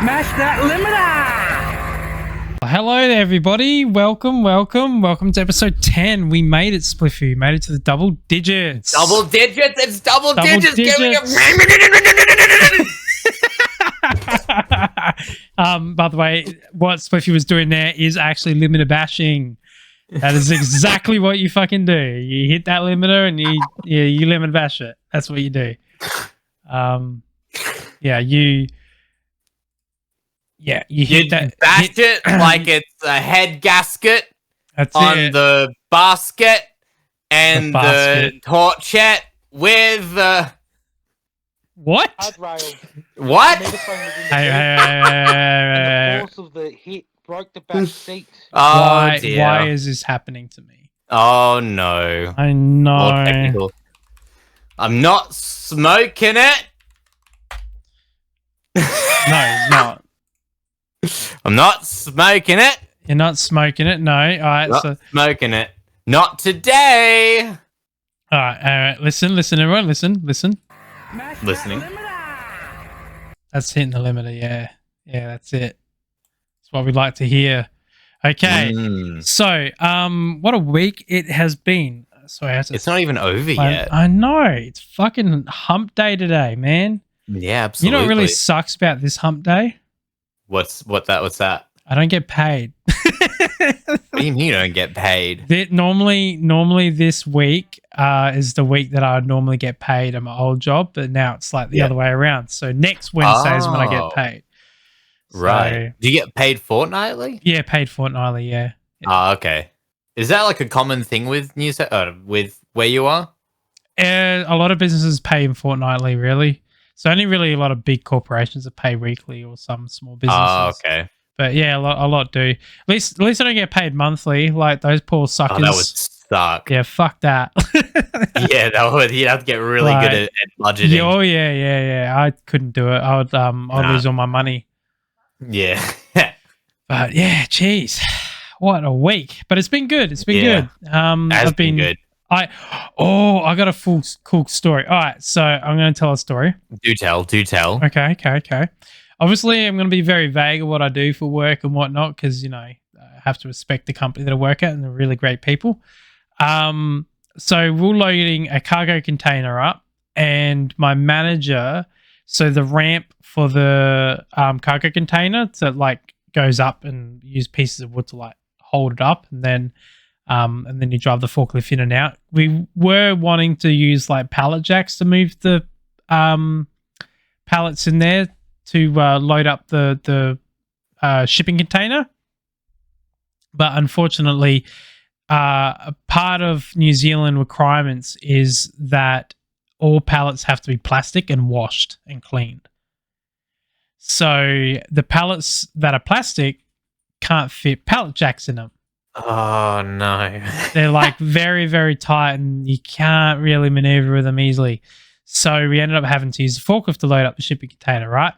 Smash that limiter! Hello there, everybody. Welcome to episode 10. We made it, Spliffy. We made it to the double digits. Double digits? It's double digits! By the way, what Spliffy was doing there is actually limiter bashing. That is exactly what you fucking do. You hit that limiter and you limiter bash it. That's what you do. You hit that. Bash it like it's a head gasket on the basket and the torchette with what? What? The force of the hit broke the back seat. Oh dear. Why is this happening to me? Oh no. I know. More technical. I'm not smoking it. No, it's not. I'm not smoking it. You're not smoking it. No. All right. Not smoking it. Not today. All right. Listen, everyone. Listen. Listening. That's hitting the limiter. Yeah, that's it. That's what we'd like to hear. Okay. So, what a week it has been. Sorry, it's not even over yet. I know. It's fucking hump day today, man. Yeah, absolutely. You know what really sucks about this hump day? What's that? I don't get paid. What do you mean you don't get paid? Normally this week is the week that I would normally get paid at my old job, but now it's like the other way around. So next Wednesday is when I get paid. Right. Do you get paid fortnightly? Yeah, paid fortnightly, yeah. Oh, okay. Is that like a common thing with with where you are? A lot of businesses pay fortnightly, really. So only really a lot of big corporations that pay weekly, or some small businesses. Oh, okay. But yeah, a lot do. At least I don't get paid monthly, like those poor suckers. Oh, that would suck. Yeah, fuck that. Yeah, you'd have to get really good at budgeting. Oh yeah. I couldn't do it. I'd lose all my money. Yeah. But yeah, geez, what a week. But it's been good. It's been good. I've been good. I got a cool story. All right, so I'm going to tell a story. Do tell. Okay. Obviously, I'm going to be very vague of what I do for work and whatnot because, I have to respect the company that I work at and they're really great people. So we're loading a cargo container up and my manager, so the ramp for the cargo container goes up and use pieces of wood to hold it up and then you drive the forklift in and out. We were wanting to use pallet jacks to move the pallets in there to load up the shipping container. But unfortunately, a part of New Zealand requirements is that all pallets have to be plastic and washed and cleaned. So the pallets that are plastic can't fit pallet jacks in them. Oh no. They're very, very tight and you can't really maneuver with them easily. So we ended up having to use the forklift to load up the shipping container, right?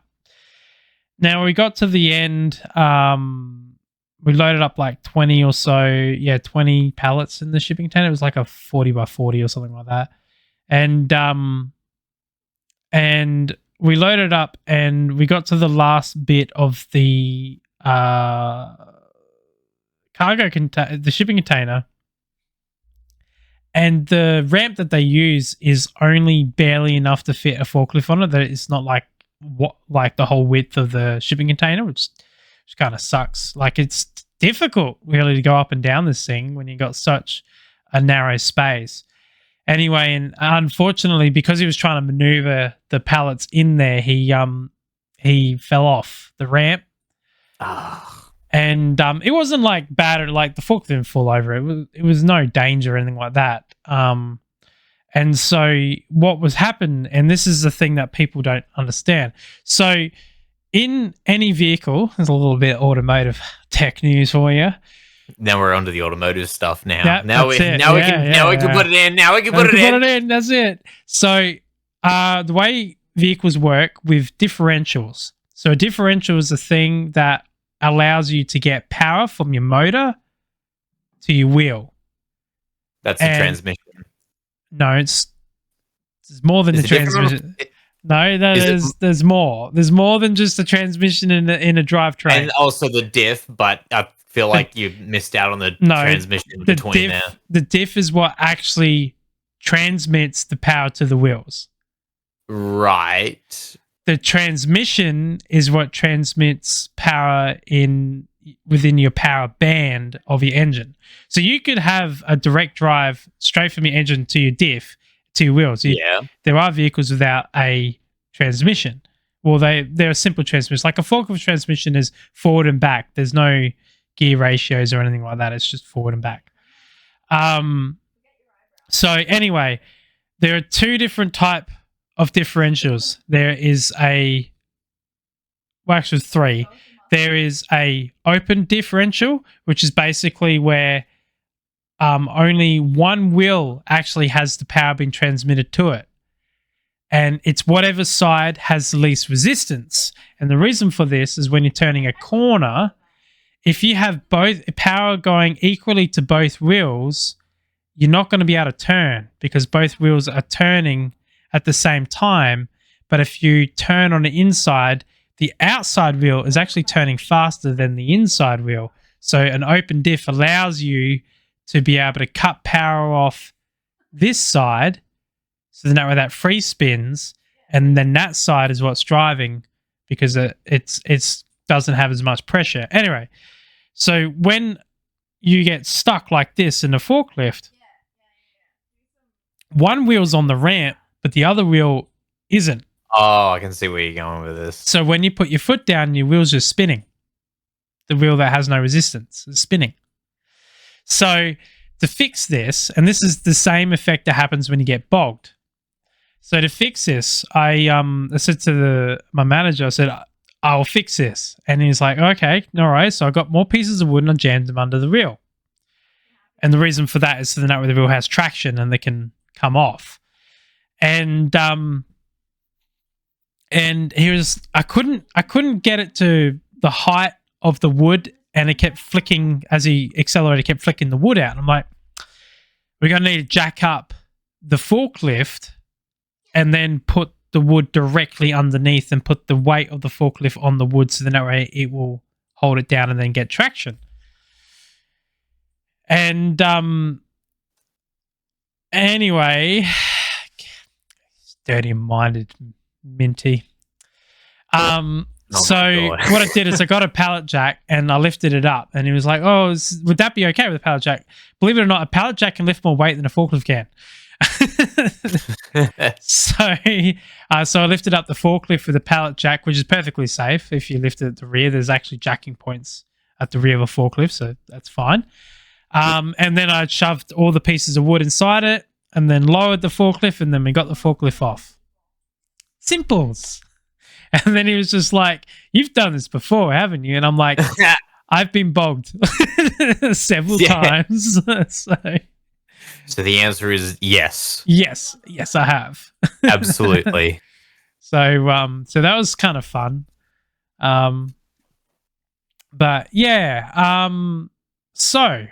Now we got to the end, we loaded up 20 or so, 20 pallets in the shipping container. It was like a 40 by 40 or something like that. And we loaded up and we got to the last bit of the the shipping container, and the ramp that they use is only barely enough to fit a forklift on it. That it's not like the whole width of the shipping container, which kind of sucks. It's difficult really to go up and down this thing when you got such a narrow space. Anyway, and unfortunately, because he was trying to maneuver the pallets in there, he fell off the ramp. And it wasn't bad, or the forklift didn't fall over. It was no danger or anything like that. And so what was happening, and this is the thing that people don't understand. So in any vehicle, there's a little bit of automotive tech news for you. Now we're onto the automotive stuff now. Yeah, now we can put it in. Now we can put it in. That's it. So the way vehicles work with differentials. So a differential is a thing that allows you to get power from your motor to your wheel. That's the transmission. No, it's more than the transmission. No, there's more. There's more than just the transmission in a drivetrain. And also the diff, but I feel like you missed out on the transmission in between there. The diff is what actually transmits the power to the wheels. Right. The transmission is what transmits power within your power band of your engine. So you could have a direct drive straight from your engine to your diff to your wheels. There are vehicles without a transmission. Well, they're a simple transmission. Like a forklift transmission is forward and back. There's no gear ratios or anything like that. It's just forward and back. So anyway, there are two different type of differentials. There is actually three. There is a open differential, which is basically where only one wheel actually has the power being transmitted to it. And it's whatever side has the least resistance. And the reason for this is when you're turning a corner, if you have both power going equally to both wheels, you're not going to be able to turn because both wheels are turning at the same time. But if you turn on the inside, the outside wheel is actually turning faster than the inside wheel. So an open diff allows you to be able to cut power off this side, so then that way that free spins, and then that side is what's driving because it doesn't have as much pressure. Anyway, so when you get stuck like this in a forklift, one wheel's on the ramp, but the other wheel isn't. Oh, I can see where you're going with this. So when you put your foot down, your wheel's just spinning. The wheel that has no resistance is spinning. So to fix this, and this is the same effect that happens when you get bogged. So to fix this, I said to my manager, I said, I'll fix this. And he's like, okay, all right. So I got more pieces of wood and I jammed them under the wheel. And the reason for that is so that way the wheel has traction and they can come off. And I couldn't get it to the height of the wood, and it kept flicking as he accelerated, kept flicking the wood out. And I'm like, we're going to need to jack up the forklift and then put the wood directly underneath and put the weight of the forklift on the wood, so then that way it will hold it down and then get traction. And anyway, dirty-minded Minty. So what I did is I got a pallet jack and I lifted it up, and he was like, "Oh, would that be okay with a pallet jack?" Believe it or not, a pallet jack can lift more weight than a forklift can. So I lifted up the forklift with a pallet jack, which is perfectly safe. If you lift it at the rear, there's actually jacking points at the rear of a forklift, so that's fine. And then I shoved all the pieces of wood inside it, and then lowered the forklift, and then we got the forklift off. Simples. And then he was just like, "You've done this before, haven't you?" And I'm like, "I've been bogged several times." So the answer is yes. Yes, I have. Absolutely. So that was kind of fun. But yeah. So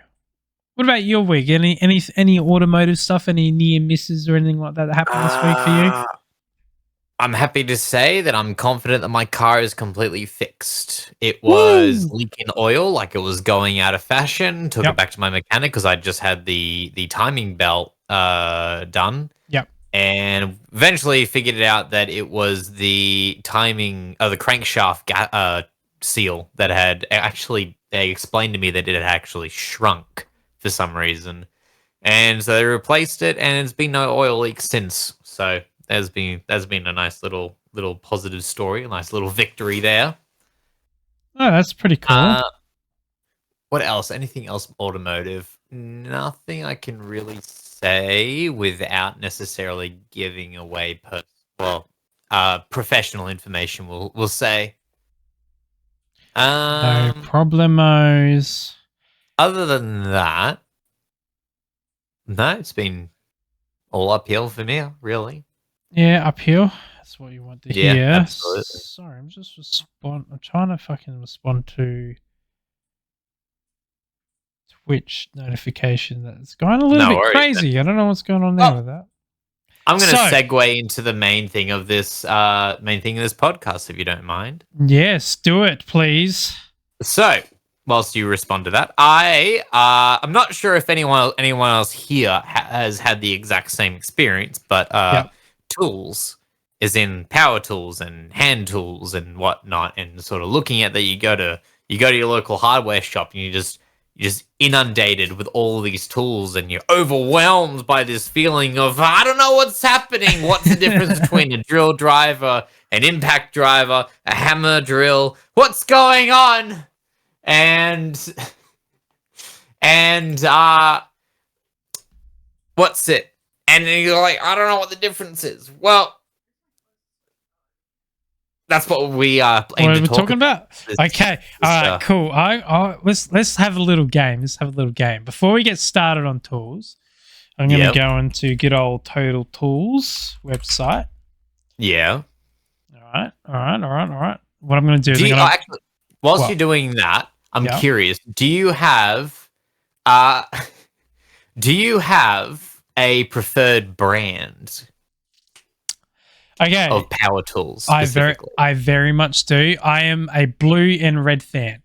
what about your week? Any automotive stuff? Any near misses or anything like that happened this week for you? I'm happy to say that I'm confident that my car is completely fixed. It was leaking oil like it was going out of fashion. Took it back to my mechanic because I just had the timing belt done. Yep. And eventually figured it out that it was the timing of the crankshaft seal that had actually, they explained to me that it had actually shrunk for some reason. And so they replaced it, and it's been no oil leak since. So that's been a nice little positive story, a nice little victory there. Oh, that's pretty cool. What else? Anything else automotive? Nothing I can really say without necessarily giving away professional information. We'll say. No problemos. Other than that, no, it's been all uphill for me, really. Yeah, uphill. That's what you want to hear. Absolutely. Sorry, I'm trying to fucking respond to Twitch notification that's going a little bit crazy. I don't know what's going on there with that. I'm going to So- segue into the main thing of this podcast, if you don't mind. Yes, do it, please. So, whilst you respond to that, I'm not sure if anyone else here has had the exact same experience, but Yep. tools, is in power tools and hand tools and whatnot, and sort of looking at that, you go to your local hardware shop and you're just inundated with all these tools, and you're overwhelmed by this feeling of, I don't know what's happening. What's the difference between a drill driver, an impact driver, a hammer drill? What's going on? And what's it? And then you're like, I don't know what the difference is. Well, that's what we What are we talking about? Okay, all right, cool. Let's have a little game. Before we get started on tools, I'm going to go into good old Total Tools website. Yeah. All right. What I'm going to do is whilst you're doing that, I'm curious. Do you have a preferred brand? Okay. Of power tools. I very much do. I am a blue and red fan.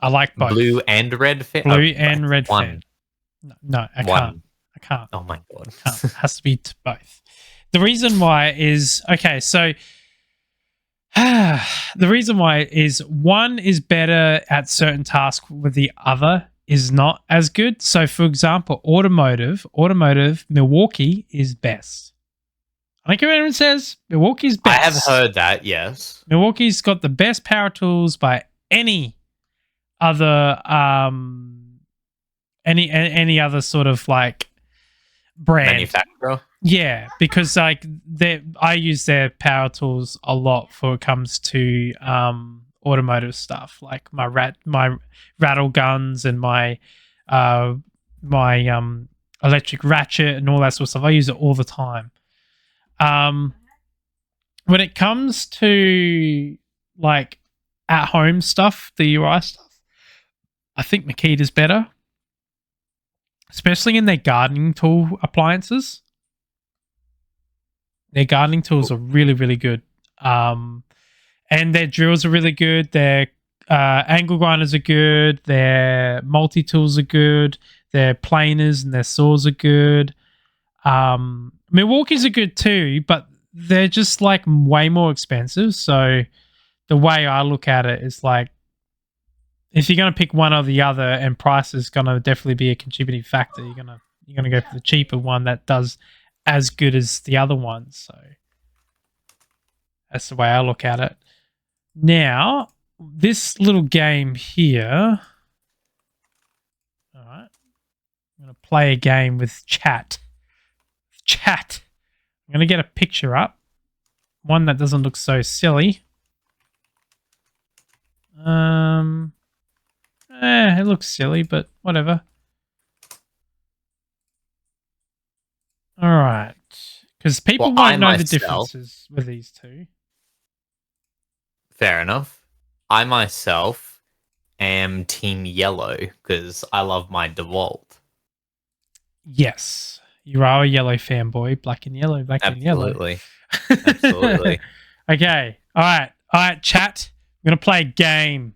I like both. Blue and red fan. Fan. No, I can't. Oh my god. It has to be both. The reason why is the reason why is one is better at certain tasks with the other is not as good. So for example, automotive, Milwaukee is best. I don't care what anyone says. Milwaukee's best. I have heard that, yes. Milwaukee's got the best power tools by any other any other sort of like brand. Manufacturer? Yeah, because like I use their power tools a lot for it comes to automotive stuff, like my rattle guns and my electric ratchet and all that sort of stuff. I use it all the time. When it comes to like at home stuff, the UI stuff, I think Makita's better, especially in their gardening tool appliances. Their gardening tools are really, really good. And their drills are really good. Their angle grinders are good. Their multi-tools are good. Their planers and their saws are good. Milwaukee's are good too, but they're just like way more expensive. So the way I look at it is like, if you're going to pick one or the other, and price is going to definitely be a contributing factor, you're going to go for the cheaper one that does as good as the other one. So that's the way I look at it. Now, this little game here. All right. I'm going to play a game with chat. I'm going to get a picture up. One that doesn't look so silly. It looks silly, but whatever. All right. Because people won't know the differences with these two. Fair enough. I myself am team yellow because I love my DeWalt. Yes. You are a yellow fanboy. Black and yellow, and yellow. Absolutely. Okay. All right, chat. I'm going to play a game.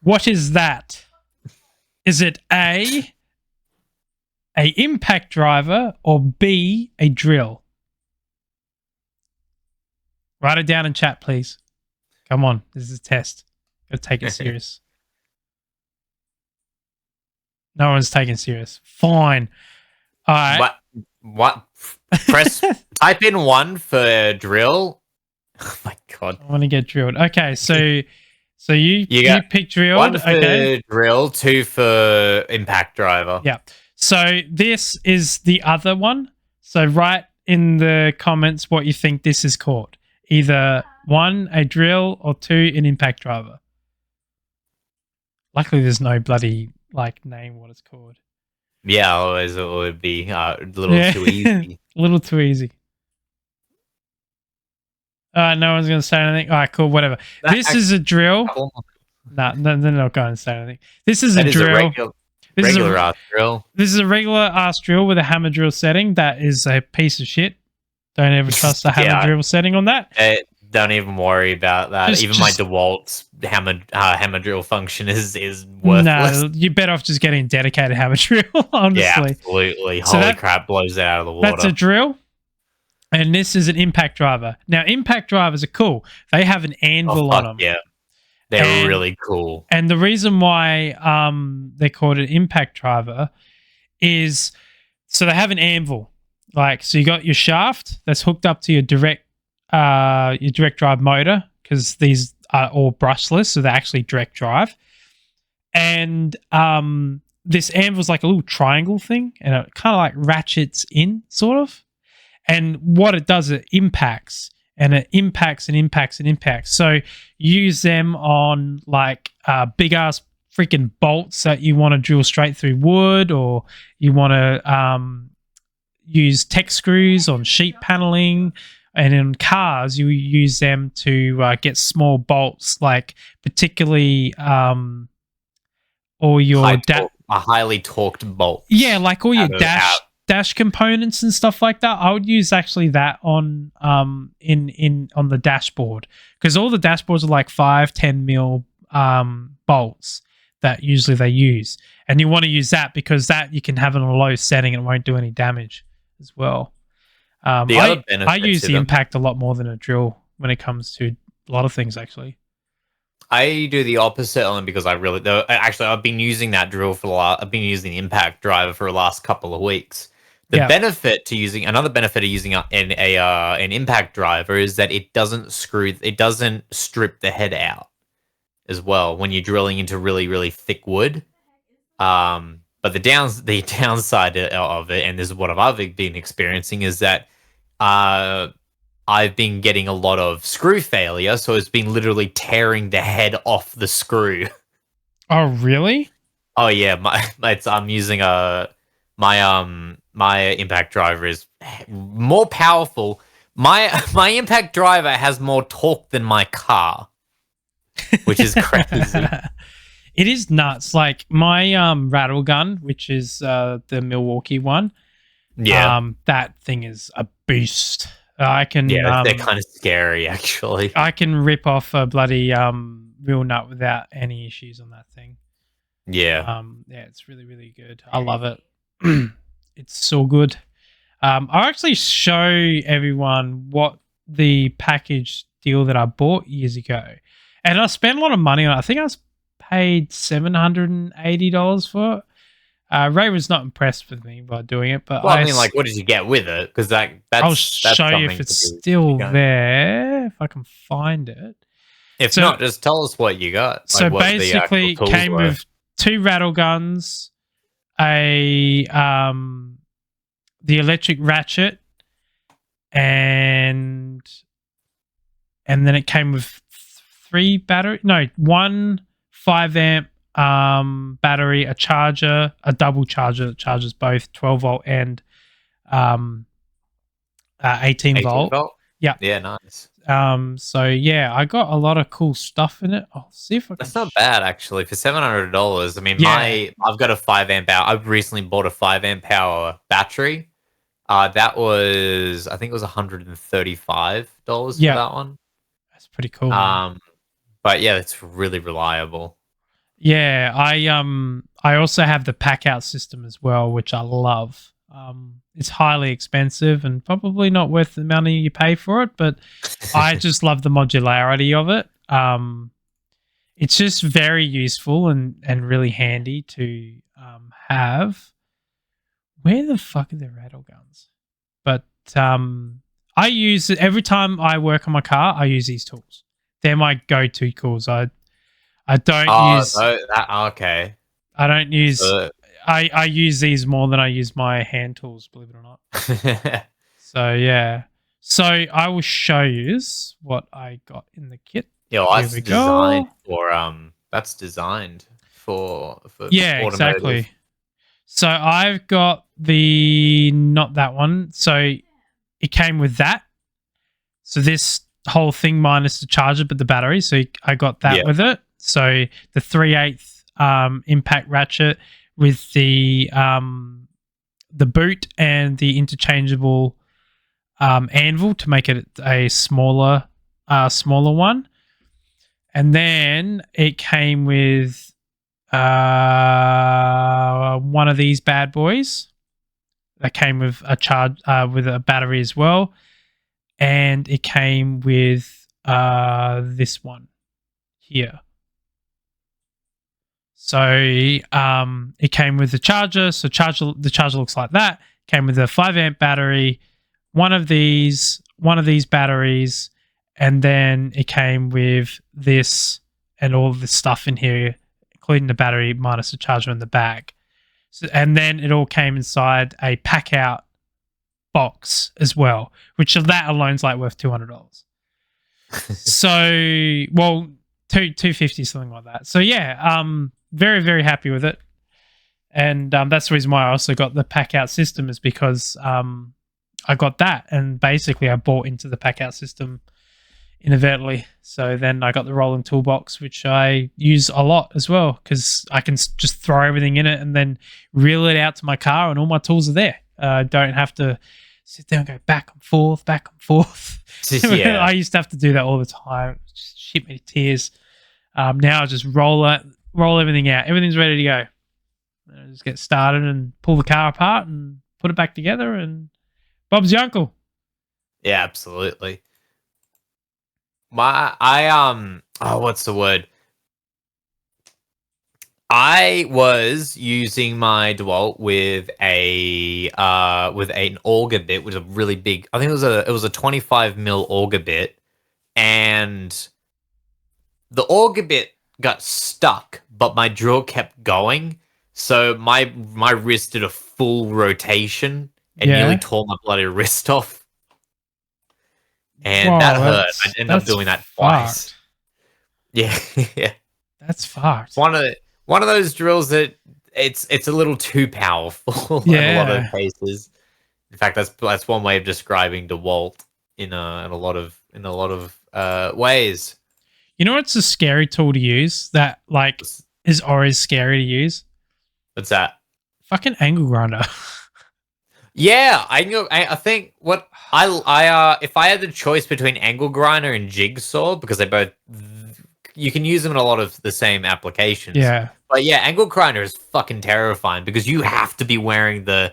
What is that? Is it A impact driver, or B, a drill? Write it down in chat, please. Come on. This is a test. Got to take it serious. No one's taking it serious. Fine. All right. What? Type in 1 for drill. Oh my god. I want to get drilled. Okay, so you pick drill. 1 for drill, 2 for impact driver. Yeah. So this is the other one. So write in the comments what you think this is called. Either 1, a drill, or 2, an impact driver. Luckily, there's no bloody name what it's called. Yeah, otherwise it would be a little too easy. A little too easy. No one's going to say anything. All right, cool, whatever. This is a drill. No, they're not going to say anything. This is a drill. This Regular is ass drill. this is a regular ass drill with a hammer drill setting. That is a piece of shit. Don't ever trust the hammer drill setting on that. Don't even worry about that. Even my DeWalt's hammer drill function is worthless. No, you're better off just getting a dedicated hammer drill, honestly. Yeah, absolutely. So Holy crap, blows it out of the water. That's a drill. And this is an impact driver. Now, impact drivers are cool. They have an anvil on them. Yeah. They're really cool. And the reason why they called it impact driver is so they have an anvil. Like, so you got your shaft that's hooked up to your direct drive motor, because these are all brushless, so they're actually direct drive. And this anvil's like a little triangle thing, and it kind of like ratchets in, sort of. And what it does, it impacts, and it impacts and impacts and impacts. So you use them on like big ass freaking bolts that you want to drill straight through wood, or you want to use tech screws on sheet paneling. And in cars, you use them to get small bolts, like particularly all your a highly torqued bolt. Yeah, like all your dash components and stuff like that. I would use actually that on on the dashboard, because all the dashboards are like 5-10 mil bolts that usually they use, and you want to use that because that you can have it on a low setting and it won't do any damage as well. I use the impact a lot more than a drill when it comes to a lot of things, actually. I do the opposite only because I've been using that drill I've been using the impact driver for the last couple of weeks. Another benefit of using an impact driver is that it doesn't strip the head out as well when you're drilling into really, really thick wood. But the downside of it, and this is what I've been experiencing, is that I've been getting a lot of screw failure, so it's been literally tearing the head off the screw. Oh, really? Oh yeah, I'm using my impact driver is more powerful. My impact driver has more torque than my car, which is crazy. It is nuts. Like my rattle gun, which is the Milwaukee one. Yeah. That thing is a beast. I can. Yeah, they're kind of scary, actually. I can rip off a bloody wheel nut without any issues on that thing. Yeah. Yeah, it's really, really good. I love it. It's so good. I'll actually show everyone what the package deal that I bought years ago, and I spent a lot of money on it. I think I was paid $780 for it. Ray was not impressed with me by doing it, but I mean, like, what did you get with it? Because I'll show you if it's still there, if I can find it. If not, just tell us what you got. So basically, it came with 2 rattle guns, the electric ratchet, and then it came with 1 5-amp battery, a charger, a double charger that charges both 12 volt and 18 volt. Yeah, nice. So yeah, I got a lot of cool stuff in it. I'll see if I can. That's not bad, actually, for $700. I mean, I've got a 5-amp hour. I've recently bought a 5-amp hour battery. That was, I think it was $135 for that one. That's pretty cool. But yeah, it's really reliable. Yeah, I also have the pack out system as well, which I love. It's highly expensive and probably not worth the money you pay for it, but I just love the modularity of it. It's just very useful and really handy to have. Where the fuck are the rattle guns? But I use it every time I work on my car. I use these tools. They're my go-to tools. I don't use. Okay. I don't use. I use these more than I use my hand tools, believe it or not. So yeah. So I will show you what I got in the kit. Yeah, well, that's designed for yeah, automotive. Exactly. So I've got not that one. So it came with that. So this whole thing minus the charger, but the battery. So I got that with it. So the 3/8 impact ratchet with the boot and the interchangeable anvil to make it a smaller one. And then it came with one of these bad boys that came with a charge with a battery as well, and it came with this one here. So it came with the charger. So the charger looks like that. Came with a 5-amp battery, one of these batteries, and then it came with this and all this stuff in here, including the battery minus the charger in the back. So, and then it all came inside a pack out box as well, which that alone's like worth $200. So, well, 250, something like that. So yeah, very, very happy with it. And that's the reason why I also got the pack out system, is because I got that, and basically I bought into the pack out system inadvertently. So then I got the rolling toolbox, which I use a lot as well, because I can just throw everything in it and then reel it out to my car, and all my tools are there. I don't have to sit there and go back and forth. Yeah. I used to have to do that all the time. It just shit me to tears. Now I just roll everything out. Everything's ready to go. I just get started and pull the car apart and put it back together, and Bob's your uncle. Yeah, absolutely. What's the word? I was using my DeWalt with an auger bit, which is a really big. I think it was a 25 mil auger bit, and the auger bit got stuck, but my drill kept going. So my wrist did a full rotation and nearly tore my bloody wrist off. And that hurt. I ended up doing that twice. Yeah, yeah. That's fucked. One of those drills that it's a little too powerful in a lot of cases. In fact, that's one way of describing DeWalt in a lot of ways. You know what's a scary tool to use that like is always scary to use? What's that? Fucking angle grinder. Yeah, I think what I if I had the choice between angle grinder and jigsaw, because you can use them in a lot of the same applications. Yeah. But yeah, angle grinder is fucking terrifying because you have to be wearing the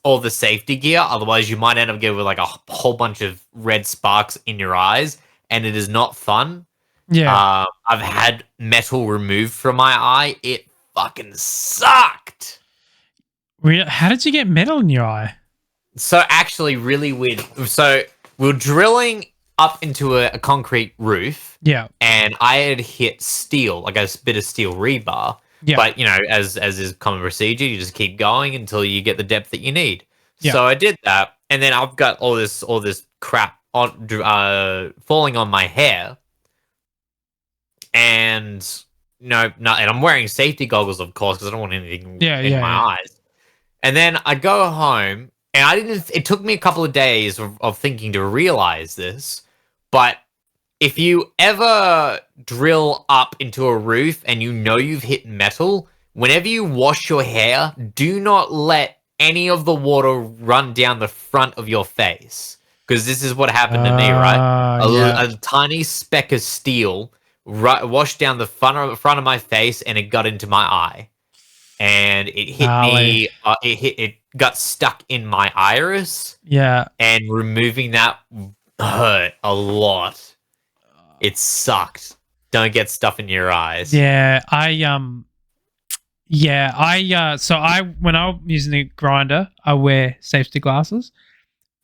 all the safety gear, otherwise you might end up getting with like a whole bunch of red sparks in your eyes, and it is not fun. Yeah. I've had metal removed from my eye. It fucking sucked. How did you get metal in your eye? So actually really weird. So we were drilling up into a concrete roof. Yeah. And I had hit steel, like a bit of steel rebar. Yeah. But, you know, as is common procedure, you just keep going until you get the depth that you need. Yeah. So I did that. And then I've got all this crap falling on my hair. And, and I'm wearing safety goggles, of course, because I don't want anything in my eyes. And then I go home, and it took me a couple of days of thinking to realize this, but if you ever drill up into a roof and you know you've hit metal, whenever you wash your hair, do not let any of the water run down the front of your face. Because this is what happened to me, right? A tiny speck of steel washed down the front of my face, and it got into my eye. And it hit me. It got stuck in my iris. Yeah, and removing that hurt a lot. It sucked. Don't get stuff in your eyes. Yeah, so when I'm using a grinder, I wear safety glasses,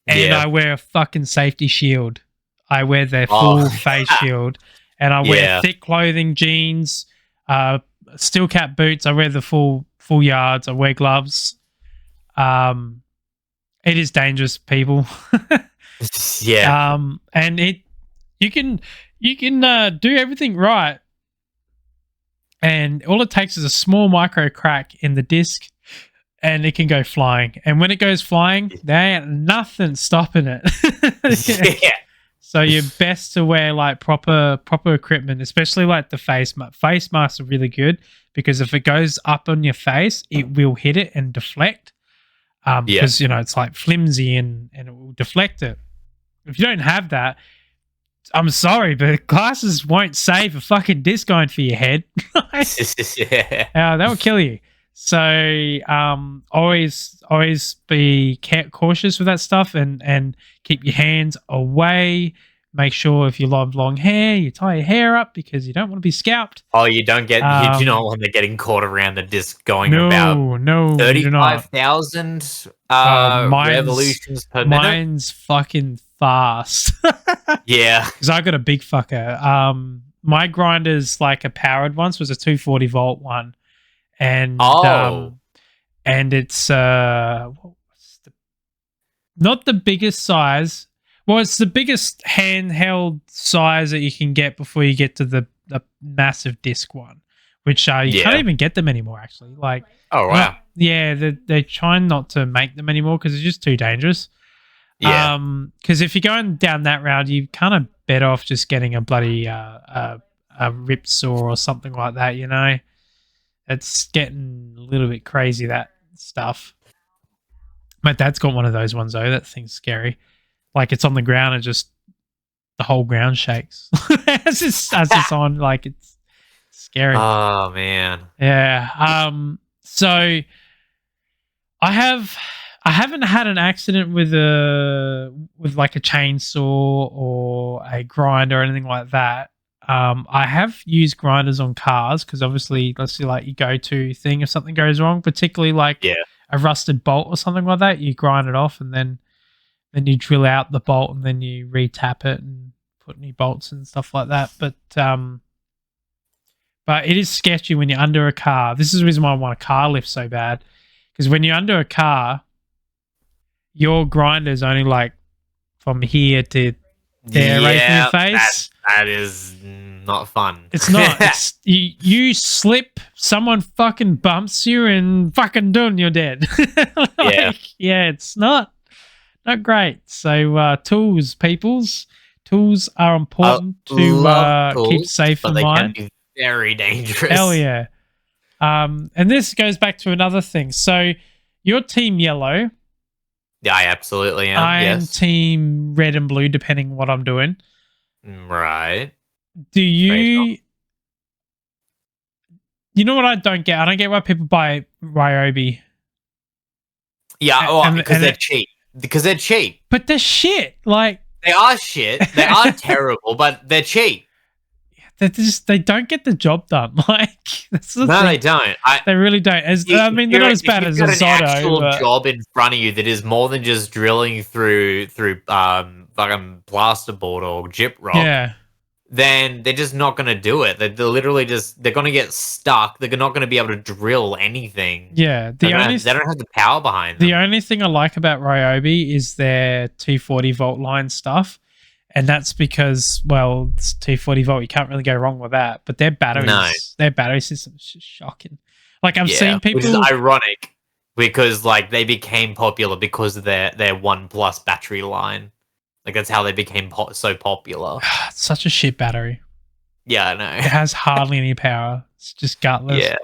and I wear a fucking safety shield. I wear their full face shield, and I wear thick clothing, jeans, steel cap boots. I wear the full yards. I wear gloves. It is dangerous, people. Yeah. And you can do everything right, and all it takes is a small micro crack in the disc, and it can go flying. And when it goes flying, there ain't nothing stopping it. Yeah. So you're best to wear like proper equipment, especially like the face mask. Face masks are really good because if it goes up on your face, it will hit it and deflect. Because it's like flimsy and it will deflect it. If you don't have that, I'm sorry, but glasses won't save a fucking disc going for your head. That will kill you. So always be cautious with that stuff and keep your hands away. Make sure if you have long hair, you tie your hair up because you don't want to be scalped. Oh, you don't get you do not want to getting caught around the disc going about 35,000 revolutions per minute. Mine's fucking fast. Yeah, because I got a big fucker. My grinder's like a powered one, so it was a 240 volt one, and it's not the biggest size. Well, it's the biggest handheld size that you can get before you get to the massive disc one, which you can't even get them anymore. Actually, like they're trying not to make them anymore because it's just too dangerous. Yeah. Because if you're going down that route, you kind of better off just getting a bloody a rip saw or something like that. It's getting a little bit crazy, that stuff. My dad's got one of those ones though. That thing's scary. Like it's on the ground and just the whole ground shakes as it's on. Like it's scary. Oh man. Yeah. So I haven't had an accident with like a chainsaw or a grinder or anything like that. I have used grinders on cars because obviously, let's say like your go-to thing if something goes wrong, particularly like a rusted bolt or something like that, you grind it off and then you drill out the bolt and then you re-tap it and put new bolts and stuff like that. But it is sketchy when you're under a car. This is the reason why I want a car lift so bad, because when you're under a car, your grinder's only like from here to there, right in your face. That is not fun. It's not. It's you slip, someone fucking bumps you, and fucking done, you're dead. It's not great. So tools, peoples. Tools are important to keep safe in mind. Can be very dangerous. Hell yeah. And this goes back to another thing. So you're team yellow. Yeah, I absolutely am. I'm team red and blue, depending on what I'm doing. Right. Do you... You know what I don't get? I don't get why people buy Ryobi. Yeah, because they're cheap. Because they're cheap. But they're shit. Like... They are shit. They are terrible, but they're cheap. They don't get the job done. Like that's the thing. They don't. They really don't. They're not as bad as a Zotto. An actual job in front of you that is more than just drilling through fucking plasterboard or gyprock. Yeah. Then they're just not going to do it. They're literally they're going to get stuck. They're not going to be able to drill anything. Yeah. They don't have the power behind them. The only thing I like about Ryobi is their 240 volt line stuff. And that's because, well, it's 240 volt. You can't really go wrong with that. But their battery system is just shocking. Like I've seen people, which is ironic because like they became popular because of their OnePlus battery line. Like that's how they became so popular. It's such a shit battery. Yeah, I know. It has hardly any power. It's just gutless. Yeah.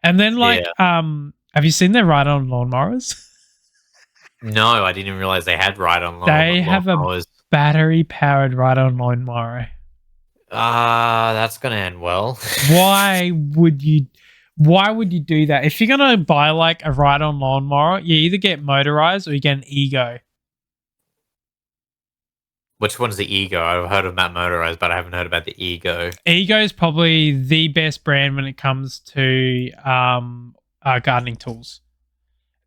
And then have you seen their ride-on lawnmowers? No, I didn't even realize they had ride-on lawnmowers. They have a battery-powered ride-on lawnmower. That's gonna end well. Why would you do that? If you're gonna buy like a ride-on lawnmower, you either get motorized or you get an Ego. Which one's the Ego? I've heard of that motorized, but I haven't heard about the Ego. Ego is probably the best brand when it comes to gardening tools.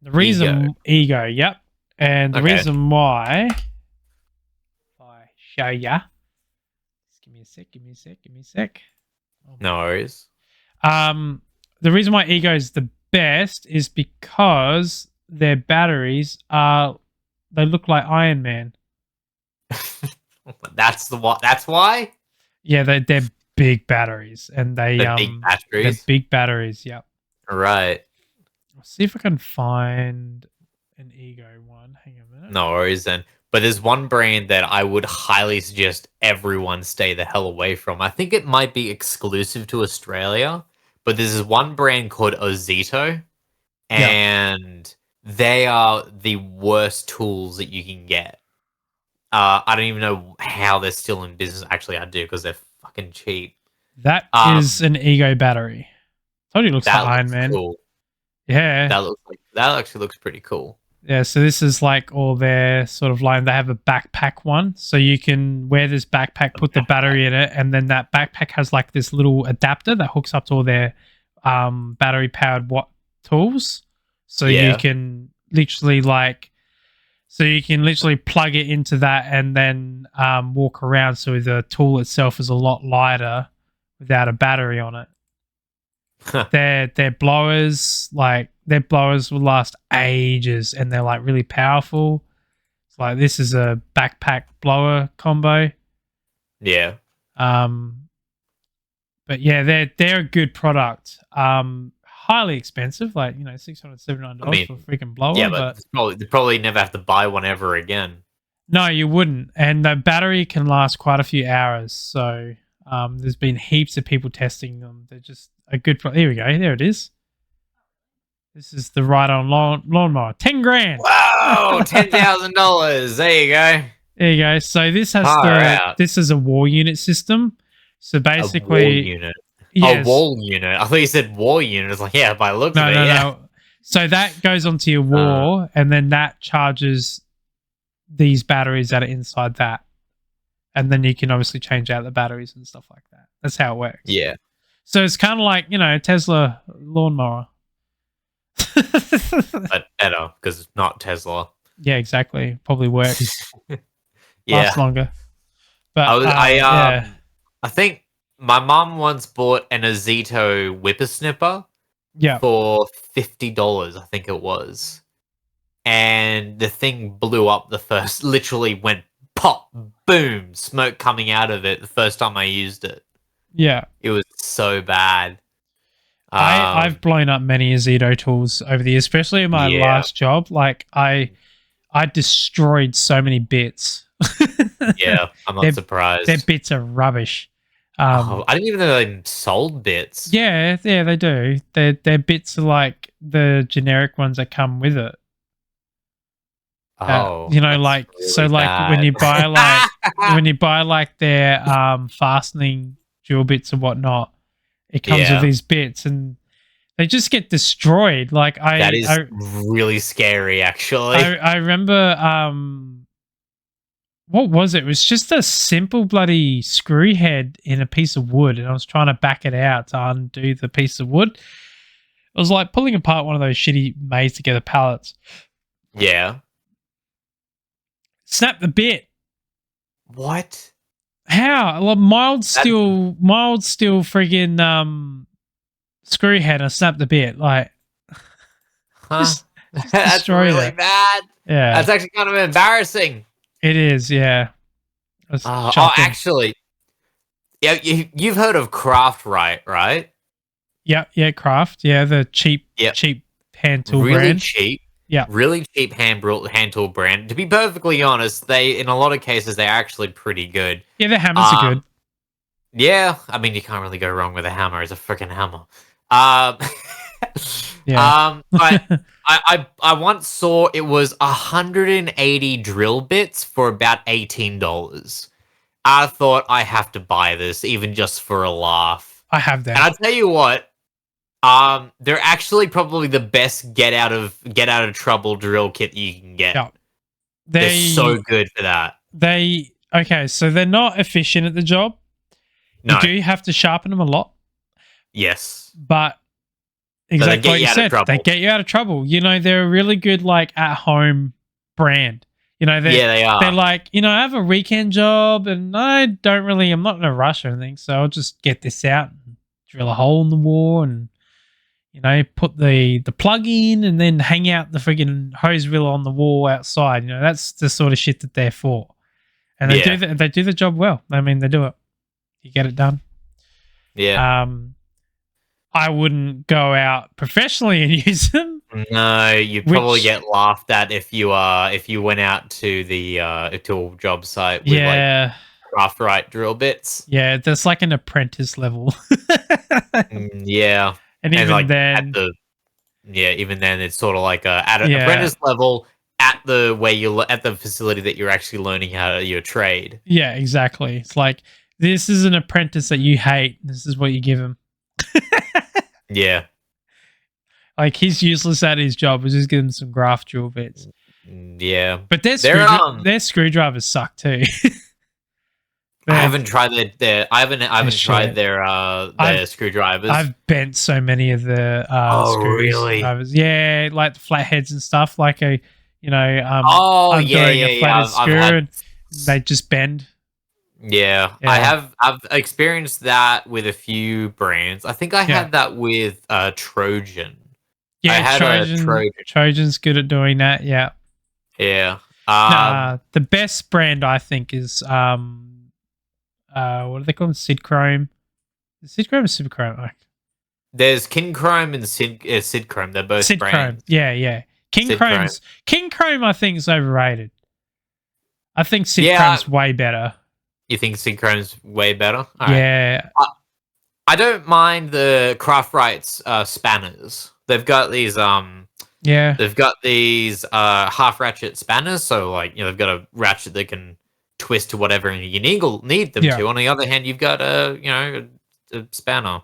The reason Ego, yep, and the reason why. Show ya. Just give me a sec. Oh, no worries. The reason why Ego is the best is because their batteries they look like Iron Man. That's why? Yeah, they're big batteries and they're big batteries. They're big batteries, yep. Right. I'll see if I can find an Ego one. Hang on a minute. No worries then. But there's one brand that I would highly suggest everyone stay the hell away from. I think it might be exclusive to Australia, but there's this one brand called Ozito, Yeah. and they are the worst tools that you can get. I don't even know how they're still in business. Actually, I do because they're fucking cheap. That is an Ego battery. Told you it looks like Iron Man. Cool. Yeah. That actually looks pretty cool. Yeah, so this is like all their sort of line. They have a backpack one, so you can wear this backpack, put the battery in it, and then that backpack has like this little adapter that hooks up to all their battery powered tools. So you can literally plug it into that and then walk around. So the tool itself is a lot lighter without a battery on it. Their blowers, will last ages, and they're like really powerful. It's like this is a backpack blower combo. Yeah. But yeah, they're a good product. Highly expensive, like $679 for a freaking blower. Yeah, but you probably never have to buy one ever again. No, you wouldn't. And the battery can last quite a few hours. So there's been heaps of people testing them. They're just a good here we go. There it is. This is the ride-on lawnmower. 10 grand. Wow, $10,000. There you go. There you go. So this has this is a wall unit system. So basically, a wall unit. Yes. A wall unit. I thought you said war unit. It's like, yeah, by the looks of it, No. So that goes onto your wall, and then that charges these batteries that are inside that. And then you can obviously change out the batteries and stuff like that. That's how it works. Yeah. So it's kind of like, Tesla lawnmower. But better, because it's not Tesla. Yeah, exactly. Probably works. Yeah. Lasts longer. But I think my mum once bought an Ozito whippersnipper for $50, I think it was. And the thing blew up literally went pop, boom, smoke coming out of it the first time I used it. Yeah. It was so bad. I've blown up many Ozito tools over the years, especially in my last job. Like I destroyed so many bits. Yeah, I'm not surprised. Their bits are rubbish. I didn't even know they sold bits. Yeah, they do. Their bits are like the generic ones that come with it. Oh, really bad. when you buy their fastening drill bits and whatnot, it comes with these bits and they just get destroyed. That is really scary, actually. I remember what was it? It was just a simple bloody screw head in a piece of wood, and I was trying to back it out to undo the piece of wood. It was like pulling apart one of those shitty made together pallets. Yeah. Snap the bit. What? How? Like mild steel friggin' screw head. I snapped the bit. Like, just that's really bad. Yeah, that's actually kind of embarrassing. It is. Yeah. Actually, yeah. You've heard of Craft, right? Yeah. Craft. Yeah, the cheap hand tool brand. Really cheap. Yeah. Really cheap hand tool brand. To be perfectly honest, in a lot of cases, they're actually pretty good. Yeah, the hammers are good. Yeah, I mean, you can't really go wrong with a hammer. It's a freaking hammer. But I once saw it was 180 drill bits for about $18. I thought I have to buy this, even just for a laugh. I have that. And I'll tell you what. They're actually probably the best get out of trouble drill kit you can get. Yeah. They're so good for that. So they're not efficient at the job. No. You do have to sharpen them a lot. Yes. But exactly what you said, they get you out of trouble. They're a really good at home brand. They are. They're like, I have a weekend job and I'm not in a rush or anything, so I'll just get this out and drill a hole in the wall and put the plug in and then hang out the friggin' hose reel on the wall outside. That's the sort of shit that they're for. And they do the job well. I mean, they do it. You get it done. Yeah. I wouldn't go out professionally and use them. No, you'd probably get laughed at if you went out to the to a job site with Craft drill bits. Yeah, that's like an apprentice level. Yeah. And And even like at then, the even then it's sort of like at an yeah, apprentice level at the where you at the facility that you're actually learning how to your trade. yeah, exactly. It's like this is an apprentice that you hate. This is what you give him. Yeah. Like he's useless at his job. We just give him some graft drill bits. Yeah. But They're their screwdrivers suck too. I They're- haven't tried their I haven't tried shit. their screwdrivers. I've bent so many of the Oh, screws. really? Yeah, like the flatheads and stuff. Like Oh, yeah, undoing yeah, a yeah. flathead I've screw had and they just bend. yeah. Yeah, I've experienced that with a few brands. I think I yeah, had that with Trojan. I yeah. had a Trojan. Trojan's good at doing that. Yeah. Yeah. Nah, the best brand I think is what do they call them? Sid Chrome. Sid Chrome or Super Chrome? Like, There's King Chrome and Sid Chrome. They're both Sid Chrome. brands. Yeah, yeah. Sid Chrome. King Chrome I think is overrated. I think Sid Yeah. Chrome's way better. You think Sid Chrome's way better? All right. Yeah. I don't mind the Craft Rights spanners. They've got these Yeah. half ratchet spanners, so like they've got a ratchet that can twist to whatever you need them Yeah. to. On the other hand, you've got a spanner,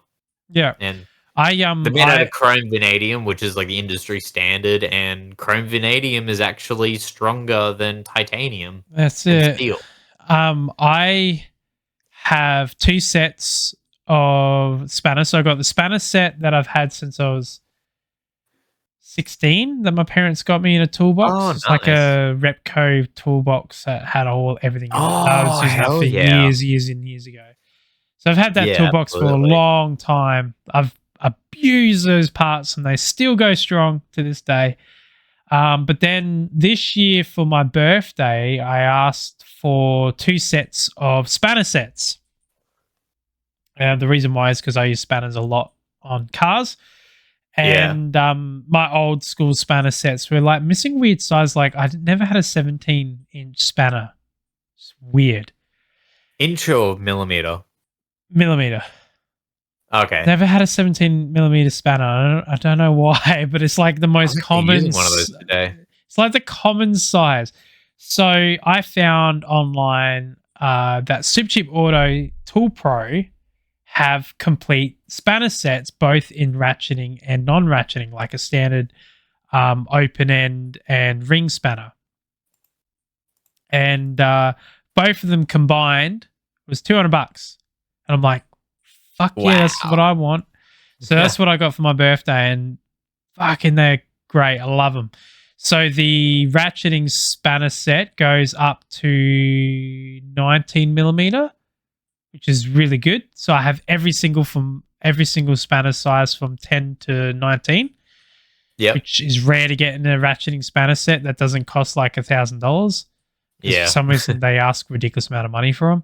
Yeah. and They're they're made out of chrome vanadium, which is like the industry standard, and chrome vanadium is actually stronger than titanium That's and it. steel. I have 2 sets of spanners. So I got the spanner set that I've had since I was 16 that my parents got me in a toolbox. Oh, It's like a Repco toolbox that had everything in it. I was using that hell for yeah. years and years ago. So I've had that Yeah, toolbox for a absolutely. long time. I've abused those parts and they still go strong to this day. But then this year for my birthday, I asked for 2 sets of spanner sets. The reason why is because I use spanners a lot on cars. And my old school spanner sets were like missing weird size. Like I never had a 17-inch spanner. It's weird. Inch or millimeter? Millimeter. Okay. Never had a 17mm spanner. I don't know why, but it's like the most common. Using one of those today. It's like the common size. So I found online that Supercheap Auto Tool Pro have complete spanner sets, both in ratcheting and non-ratcheting, like a standard open end and ring spanner. And both of them combined was $200. And I'm like, fuck yeah, that's what I want. So that's what I got for my birthday, and fucking they're great. I love them. So the ratcheting spanner set goes up to 19mm, which is really good. So I have every single spanner size from 10 to 19. Yeah, which is rare to get in a ratcheting spanner set that doesn't cost like $1,000. Yeah. For some reason they ask a ridiculous amount of money for them.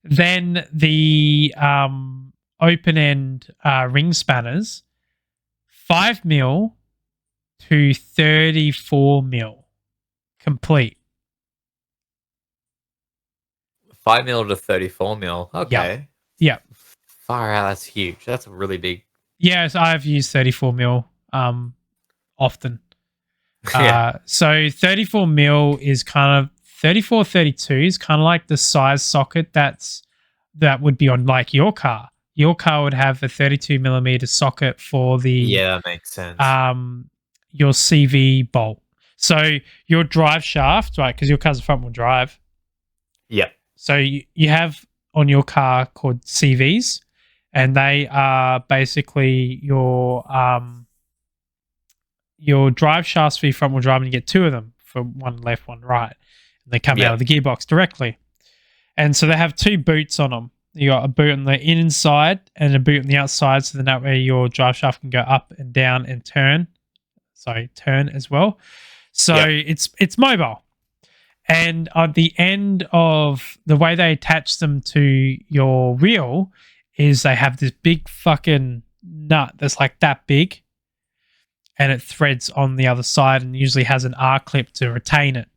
Then the open end ring spanners, 5mm to 34mm complete. 5mm to 34mm. Okay. Yeah. Far out. That's huge. That's a really big. Yes, I've used 34mm often. Yeah. So 34mm is kind of 34, 32 is kind of like the size socket that would be on like your car. Your car would have a 32mm socket for the Yeah, that makes sense. your CV bolt. So your drive shaft, right? Because your car's a front wheel drive. Yeah. So you have on your car called CVs, and they are basically your drive shafts for your front wheel drive, and you get 2 of them, for one left, one right, and they come out of the gearbox directly. And so they have 2 boots on them. You got a boot on the inside and a boot on the outside, so then that way your drive shaft can go up and down and turn. Sorry, turn as well. So it's mobile. And at the end of the way they attach them to your wheel is they have this big fucking nut that's like that big, and it threads on the other side and usually has an R clip to retain it.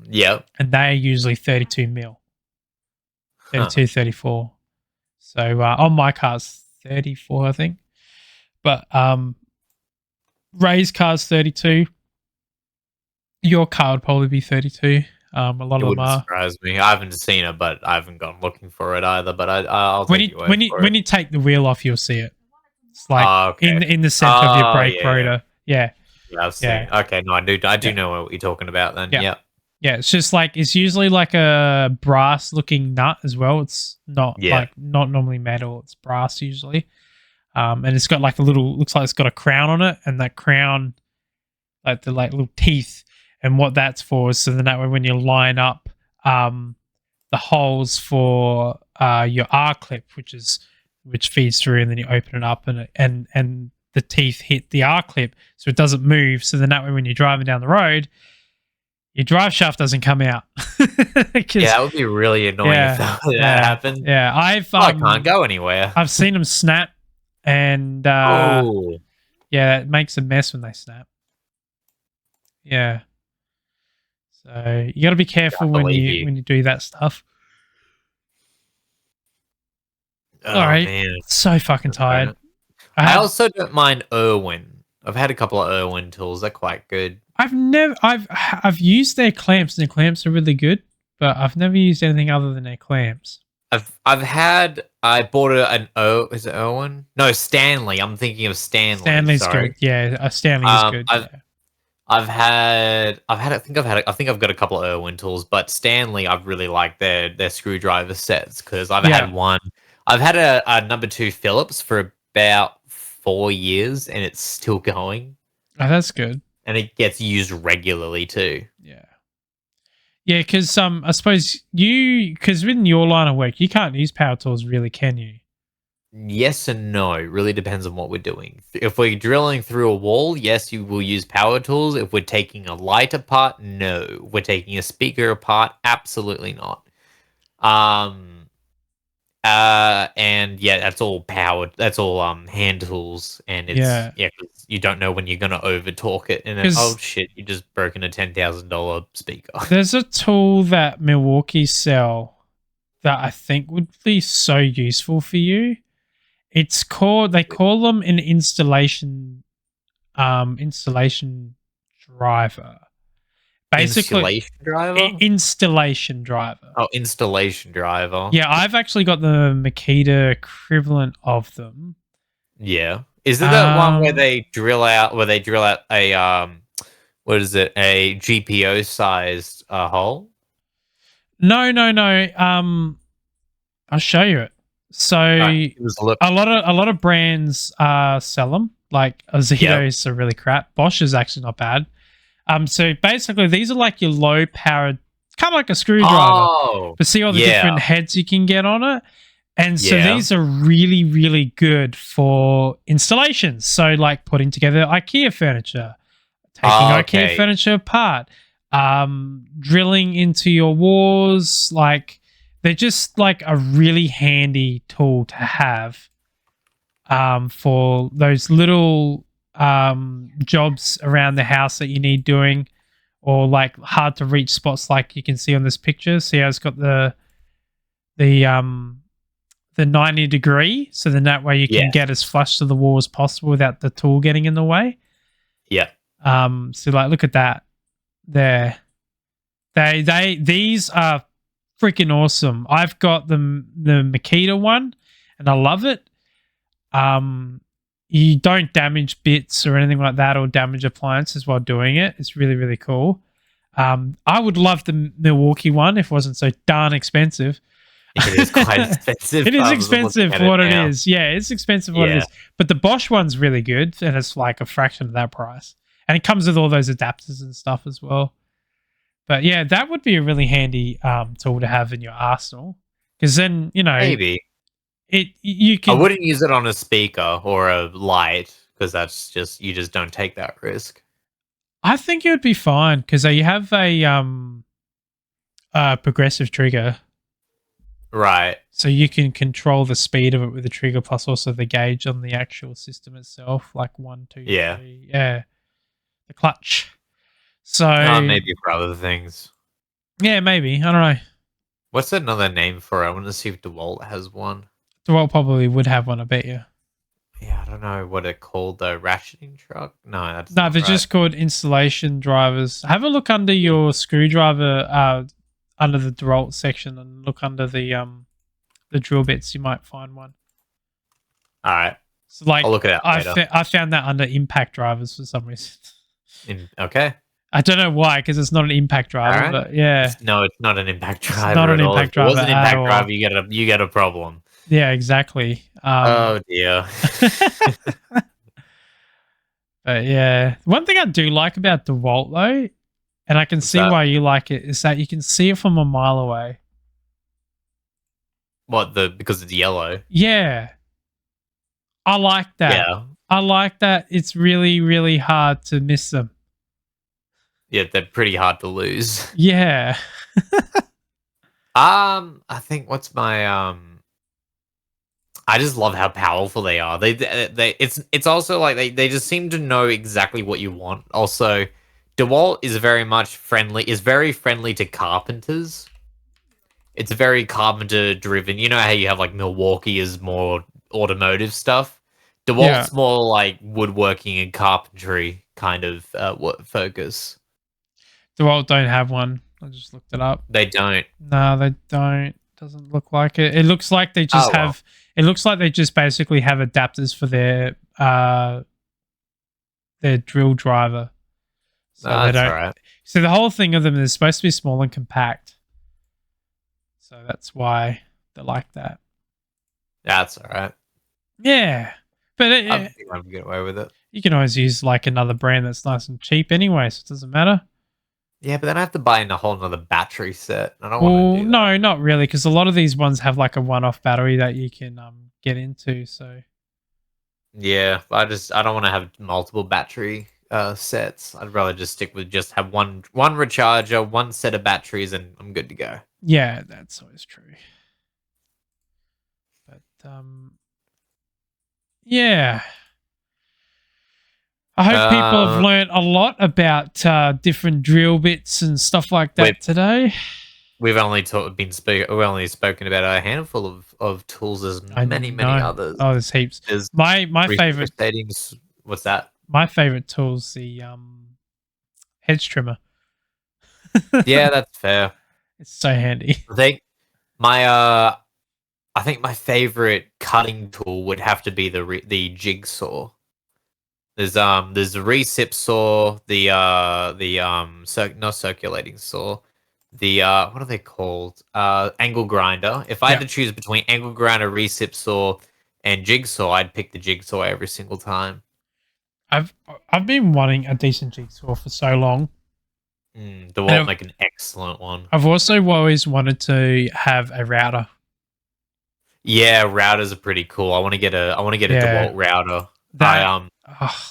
Yep. And they are usually 32mm. 32, 34. So on my car's 34, I think. But Ray's car's 32. Your car would probably be 32. A lot It of them wouldn't are. surprise me. I haven't seen it, but I haven't gone looking for it either. But I'll When take you your word when you for when it. you take the wheel off, you'll see it. It's like Oh, okay. in the center of your Oh, brake yeah, yeah. rotor. Yeah, Yeah, I've yeah, seen. Okay, no, I do yeah, know what you're talking about then. yeah. Yeah. Yeah, it's just like it's usually like a brass looking nut as well. It's not Yeah. like not normally metal, it's brass usually. And it's got like a little looks like it's got a crown on it, and that crown like the like little teeth. And what that's for is so then that way when you line up the holes for your R clip, which feeds through, and then you open it up and the teeth hit the R clip so it doesn't move. So then that way when you're driving down the road, your drive shaft doesn't come out. Yeah, that would be really annoying if that happened. Yeah, I can't go anywhere. I've seen them snap, and Oh, yeah, it makes a mess when they snap. Yeah, so you got to be careful when believe you you. when you do that stuff. Oh All right, man, so fucking tired. I also don't mind Irwin. I've had a couple of Irwin tools. They're quite good. I've used their clamps, and their clamps are really good, but I've never used anything other than their clamps. I bought is it Irwin? No, Stanley. I'm thinking of Stanley. Stanley's sorry. good. Yeah, Stanley is good. I think I've got a couple of Irwin tools, but Stanley, I've really liked their screwdriver sets because I've had one. I've had a number 2 Phillips for about 4 years, and it's still going. Oh, that's good. And it gets used regularly too. Yeah. Yeah, because I suppose because within your line of work, you can't use power tools, really, can you? Yes and no. It really depends on what we're doing. If we're drilling through a wall, yes, you will use power tools. If we're taking a light apart, no. If we're taking a speaker apart, absolutely not. And yeah, that's all powered. That's all hand tools, and it's 'cause you don't know when you're gonna over torque it, and then oh shit, you just broken a $10,000 speaker. There's a tool that Milwaukee sell that I think would be so useful for you. It's called they call them an installation driver. Basically, installation driver. Oh, installation driver. Yeah, I've actually got the Makita equivalent of them. Yeah, is it that one where they drill out a what is it, a GPO sized hole? No. I'll show you it. So a lot of brands sell them. Like Ozito's are really crap. Bosch is actually not bad. So basically, these are like your low powered, kind of like a screwdriver, but see all the different heads you can get on it. And so these are really, really good for installations. So like putting together IKEA furniture, taking IKEA furniture apart, drilling into your walls. Like they're just like a really handy tool to have for those little jobs around the house that you need doing, or like hard to reach spots like you can see on this picture. See how it's got the 90 degree, so then that way you can get as flush to the wall as possible without the tool getting in the way. Yeah. So like look at that there. These are freaking awesome. I've got the Makita one and I love it. You don't damage bits or anything like that, or damage appliances while doing it. It's really, really cool. I would love the Milwaukee one if it wasn't so darn expensive. It is quite expensive. It is expensive for what it is. Yeah, it's expensive for what it is. But the Bosch one's really good, and it's like a fraction of that price. And it comes with all those adapters and stuff as well. But yeah, that would be a really handy tool to have in your arsenal. Because then, maybe. You can. I wouldn't use it on a speaker or a light because that's just you just don't take that risk. I think it would be fine because you have a progressive trigger, right? So you can control the speed of it with the trigger, plus also the gauge on the actual system itself, like 1, 2, 3. Yeah, the clutch. So maybe for other things. Yeah, maybe. I don't know. What's another name for it? I want to see if DeWalt has one. DeWalt probably would have one, I bet you. don't know what it called though. Rationing truck? No, that's No, not they're right. just called installation drivers. Have a look under your screwdriver, under the DeWalt section, and look under the drill bits. You might find one. All right, So, like, I'll look it up later. I found that under impact drivers for some reason. Okay. I don't know why, because it's not an impact driver, Alright. but yeah, No, it's not an impact it's driver not an at all. If impact it was driver an at impact all. driver, you get a problem. Yeah, exactly. Oh dear. But yeah, one thing I do like about DeWalt though, and I can What's see that? why you like it, is that you can see it from a mile away. Because it's yellow. Yeah, I like that. Yeah. I like that. It's really, really hard to miss them. Yeah, they're pretty hard to lose. Yeah. I think what's my I just love how powerful they are. It's also like they just seem to know exactly what you want. Also, DeWalt is very friendly to carpenters. It's very carpenter driven. You know how you have like Milwaukee is more automotive stuff. DeWalt's more like woodworking and carpentry kind of focus. DeWalt don't have one. I just looked it up. They don't. No, they don't. Doesn't look like it. It looks like they just have. It looks like they just basically have adapters for their drill driver. So they don't. Right. So the whole thing of them is supposed to be small and compact. So that's why they're like that. That's all right. Yeah, but I think I can get away with it. You can always use like another brand that's nice and cheap anyway, so it doesn't matter. Yeah, but then I have to buy in a whole nother battery set. I don't want to do that. No, not really, because a lot of these ones have like a one-off battery that you can get into. So yeah, I don't want to have multiple battery sets. I'd rather just stick with just have one recharger, one set of batteries, and I'm good to go. Yeah, that's always true. But yeah. I hope people have learnt a lot about different drill bits and stuff like that today. We've only spoken about a handful of tools. There's many others. Oh, there's heaps. There's my favorite settings. What's that? My favorite tool's the hedge trimmer. Yeah, that's fair. It's so handy. I think my favorite cutting tool would have to be the jigsaw. There's the recip saw, not circulating saw, the what are they called? Angle grinder. If I had to choose between angle grinder, recip saw, and jigsaw, I'd pick the jigsaw every single time. I've been wanting a decent jigsaw for so long. DeWalt make an excellent one. I've also always wanted to have a router. Yeah, routers are pretty cool. I want to get a DeWalt router.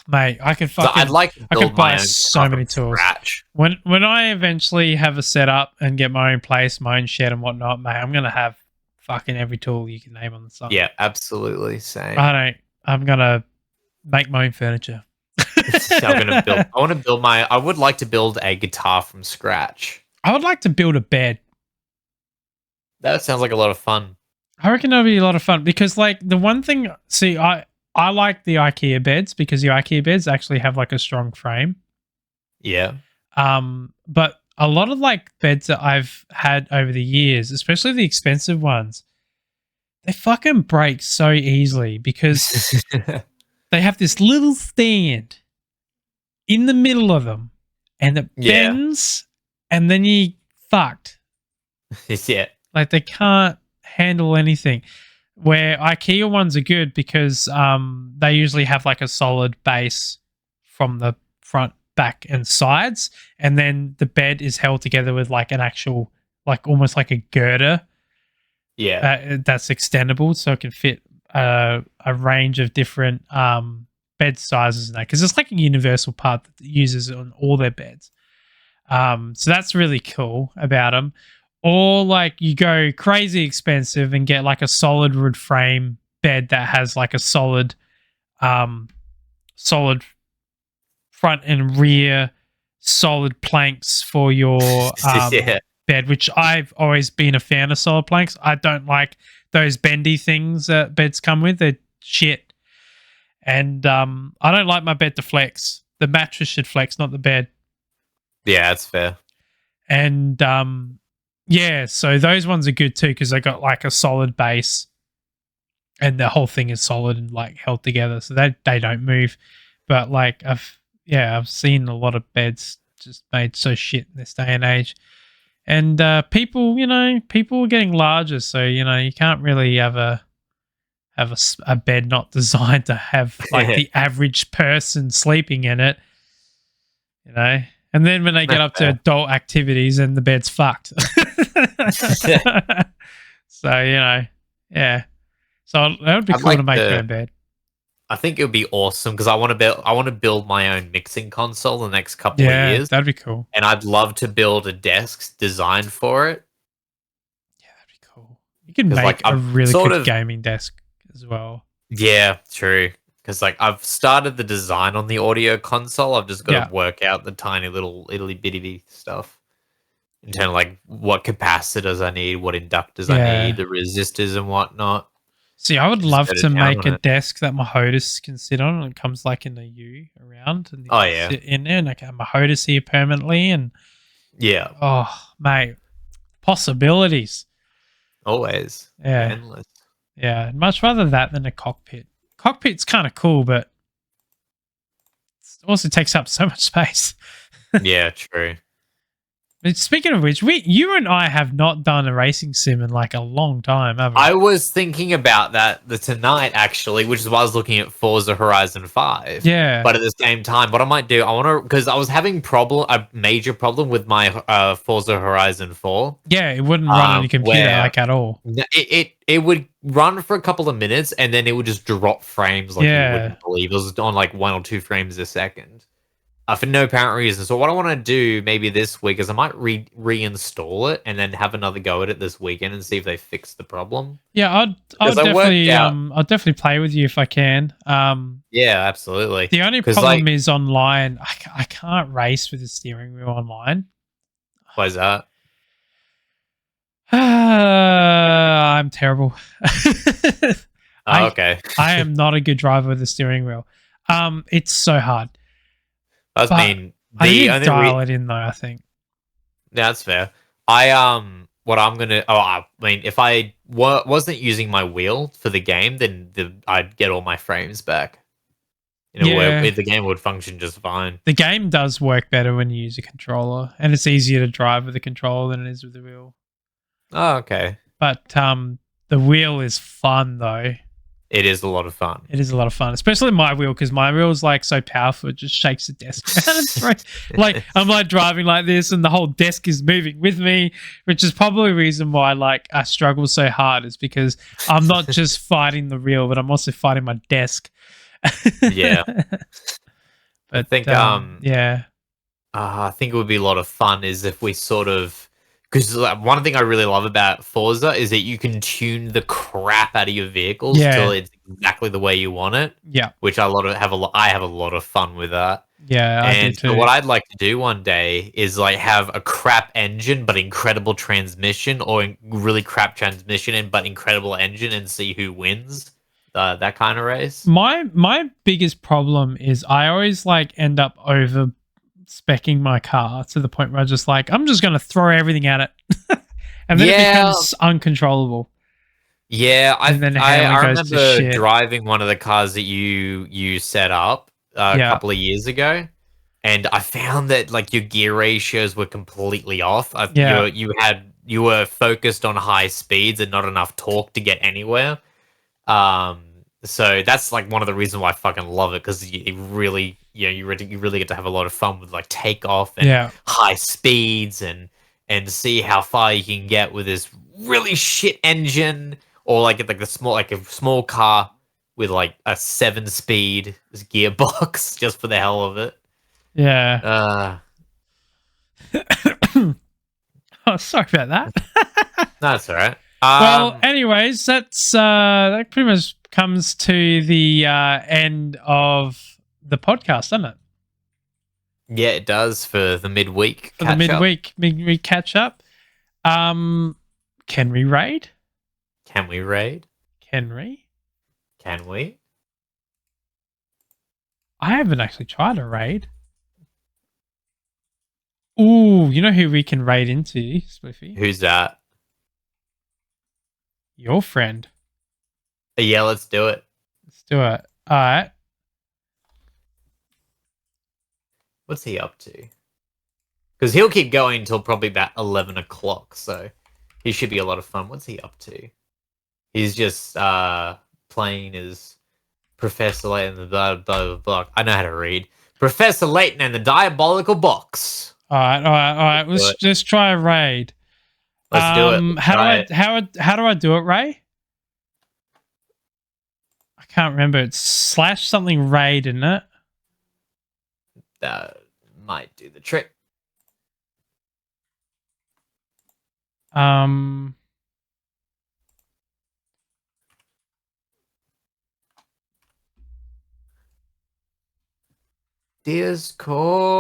Mate, I could fucking. So I'd like to build buy so many tools. Scratch. When I eventually have a setup and get my own place, my own shed and whatnot, mate, I'm gonna have fucking every tool you can name on the site. Yeah, absolutely. Same. I'm gonna make my own furniture. I would like to build a guitar from scratch. I would like to build a bed. That sounds like a lot of fun. I reckon that'll be a lot of fun because, like, the one thing, I like the IKEA beds because the IKEA beds actually have like a strong frame. Yeah. But a lot of like beds that I've had over the years, especially the expensive ones, they fucking break so easily because they have this little stand in the middle of them and it bends and then you fucked. Yeah. Like they can't handle anything. Where IKEA ones are good because they usually have like a solid base from the front, back, and sides, and then the bed is held together with like an actual, like almost like a girder. Yeah, that's extendable, so it can fit a range of different bed sizes and that because it's like a universal part that uses on all their beds. So that's really cool about them. Or like you go crazy expensive and get like a solid wood frame bed that has like a solid front and rear solid planks for your bed, which I've always been a fan of solid planks. I don't like those bendy things that beds come with. They're shit. And I don't like my bed to flex. The mattress should flex, not the bed. Yeah, that's fair. And yeah, so those ones are good too because they got like a solid base, and the whole thing is solid and like held together, so they don't move. But like I've seen a lot of beds just made so shit in this day and age. And people are getting larger, so you can't really have a bed not designed to have like the average person sleeping in it, And then when they get up to adult activities, and the bed's fucked. So yeah. So that would be I'd cool like to make their bed. I think it would be awesome because I want to build my own mixing console the next couple of years, That'd be cool. and I'd love to build a desk designed for it. Yeah, that'd be cool. You could 'Cause, make like, a I'm really sort good of- gaming desk as well. Yeah, true. Because like I've started the design on the audio console. I've just got Yeah. to work out the tiny little itty bitty stuff in terms of like what capacitors I need, what inductors I Yeah. need, the resistors and whatnot. See, I would Just love go to to town make on a it. desk that my HOTAS can sit on, and it comes like in a U around, and you Oh, can yeah. sit in there, and I can have my HOTAS here permanently. And Yeah, oh, mate, possibilities. always. Yeah. Endless. Yeah, I'd much rather that than a cockpit. Cockpit's kind of cool, but it also takes up so much space. Yeah, true. But speaking of which, you and I have not done a racing sim in like a long time, have we? I was thinking about that tonight, actually, which is why I was looking at Forza Horizon 5. Yeah. But at the same time, what I might do, I want to, because I was having a major problem with my Forza Horizon 4. Yeah, it wouldn't run on your computer where- like at all. It would run for a couple of minutes and then it would just drop frames like Yeah. you wouldn't believe. It was on like 1 or 2 frames a second. For no apparent reason. So what I want to do maybe this week is I might reinstall it and then have another go at it this weekend and see if they fix the problem. Yeah, I'll 'Cause I worked definitely out- I'll definitely play with you if I can. Yeah, absolutely. The only 'Cause, problem like- is online. I can't race with the steering wheel online. Why is that? I'm terrible. Oh, okay. I am not a good driver with the steering wheel. It's so hard. That's but mean. I need to only dial it in though, I think. Yeah, that's fair. What I'm gonna. Oh, I mean, if I wasn't using my wheel for the game, then I'd get all my frames back. Where the game would function just fine. The game does work better when you use a controller, and it's easier to drive with a controller than it is with the wheel. Oh, okay. But the wheel is fun though. It is a lot of fun. It is a lot of fun, especially my wheel, because my wheel is like so powerful, it just shakes the desk around. It's right. Like I'm like driving like this, and the whole desk is moving with me, which is probably the reason why like I struggle so hard, is because I'm not just fighting the wheel, but I'm also fighting my desk. Yeah. But I think yeah, I think it would be a lot of fun is if we sort of, because one thing I really love about Forza is that you can tune the crap out of your vehicles till it's exactly the way you want it. Yeah, which I have a lot of fun with that. Yeah, I do too. So what I'd like to do one day is like have a crap engine but incredible transmission, or really crap transmission but incredible engine, and see who wins. That kind of race. My biggest problem is I always like end up over specking my car to the point where I'm just going to throw everything at it, and then it becomes uncontrollable. Yeah, I goes to remember shit. driving one of the cars that you set up a couple of years ago, and I found that like your gear ratios were completely off. You were focused on high speeds and not enough torque to get anywhere. So that's like one of the reasons why I fucking love it, because you really get to have a lot of fun with like takeoff and high speeds and see how far you can get with this really shit engine, or like a small car with like a 7-speed gearbox just for the hell of it. Yeah. Oh, sorry about that. No, that's all right. Well, anyways, that pretty much comes to the end of the podcast, doesn't it? Yeah, it does, for the midweek. For the midweek catch up. Can we raid? Can we raid? Can we? Can we? I haven't actually tried a raid. Ooh, you know who we can raid into, Spliffy? Who's that? Your friend. Yeah, let's do it. Let's do it. All right. What's he up to? Because he'll keep going until probably about 11 o'clock, so he should be a lot of fun. What's he up to? He's just playing as Professor Layton and the blah, blah, blah, blah. I know how to read. Professor Layton and the Diabolical Box. All right. Let's just try a raid. Let's do it. How do I do it, Ray? I can't remember. It's slash something raid, isn't it? That might do the trick. Discord.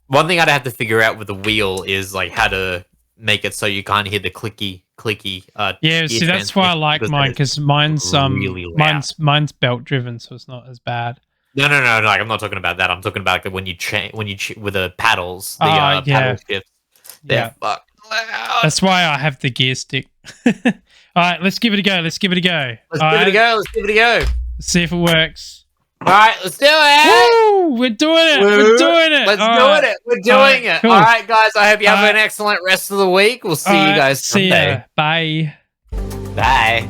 One thing I'd have to figure out with the wheel is like how to make it so you can't hear the clicky. Yeah, see, that's why I like mine because mine's really mine's belt driven, so it's not as bad. No. Like, I'm not talking about that. I'm talking about like, when you with the paddles, the paddle shifts. They're fucking loud. That's why I have the gear stick. All right, let's give it a go. Let's give it a go. Let's see if it works. All right, let's do it. Woo! We're doing it. We're doing it. Let's do it. We're doing it. Cool. All right, guys. I hope you have an excellent rest of the week. We'll see you guys someday. See ya. Bye. Bye.